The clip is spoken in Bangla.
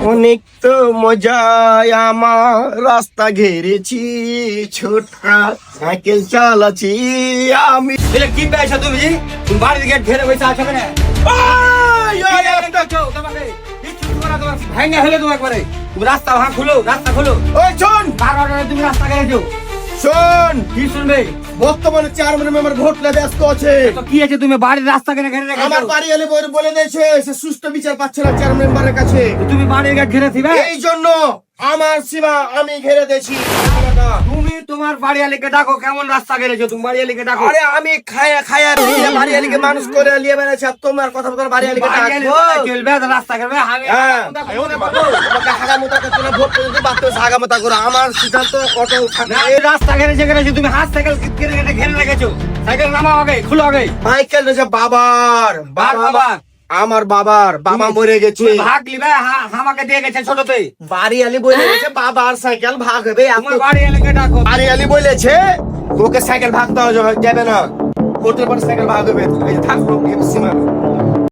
অনেক তো মজায় আমার রাস্তা ঘেরেছি, ছোটকা সাইকেল চালাচ্ছি আমি। এলে কি পেয়েছো তুমি? তুমি বাড়ির গেট ঘেরে বসে আছো কেন? ভাঙা হলে তোমার একবারে তুমি রাস্তা খুলো, রাস্তা খুলো। ওই শোন, 12টায় তুমি রাস্তা ঘেরেছো। শোন, কি শুনবে? বর্তমানে চেয়ারম্যান মেম্বার ভোটলে ব্যস্ত আছে। তো কি আছে তুমি বাড়ির রাস্তা ঘেরে ঘেরে রেখেছো? আমার বাড়ি এলে বলে দিয়েছে সে সুষ্ঠু বিচার পাচ্ছে না চেয়ারম্যান মেম্বারের কাছে। তুমি বাড়ির গেট ঘেরে দিবে? এই জন্য আমার সীমা আমি ঘেরে দিয়েছি। তুমি তোমার বাড়ি আলীকে ডাকো, কেমন রাস্তা ঘেরেছো তুমি? বাড়ি আলীকে ডাকো। আরে আমি খায়া খায়া দিয়ে বাড়ি আলীকে মানুষ করে নিয়ে বেড়াচ্ছি, আর তোমার কথা বলার বাড়ি আলীকে বাড়ি আলী ডাকবো? চলবে, রাস্তা ঘেরবে। হ্যাঁ, তোমাকে হাগামোতা করতে না, ভোট পর্যন্ত বাড়তে হাগামোতা করো। আমার সিদ্ধান্ত অটল থাকবে। এই রাস্তা ঘেরেছে ঘেরেছো তুমি, হাত সাইকেল ঘেরে ঘেরে ঘেরে রেখেছো। সাইকেল নামাও আগে, খুলো আগে। সাইকেল রয়েছে বাবার, বাবা আমার বাবার বাবা মরে গেছে। ভাগ লিবে, আমাকে দিয়ে গেছে ছোটতে। বাড়ি আলী বলে গেছে বাবার সাইকেল ভাগ হবে। তোমার বাড়ি আলীকে ডাকো। বাড়ি আলী বলেছে তোকে সাইকেল ভাগ দেওয়া যাবে না, ভোটের পর সাইকেল ভাগ হবে। এই যে থাকবো সীমা।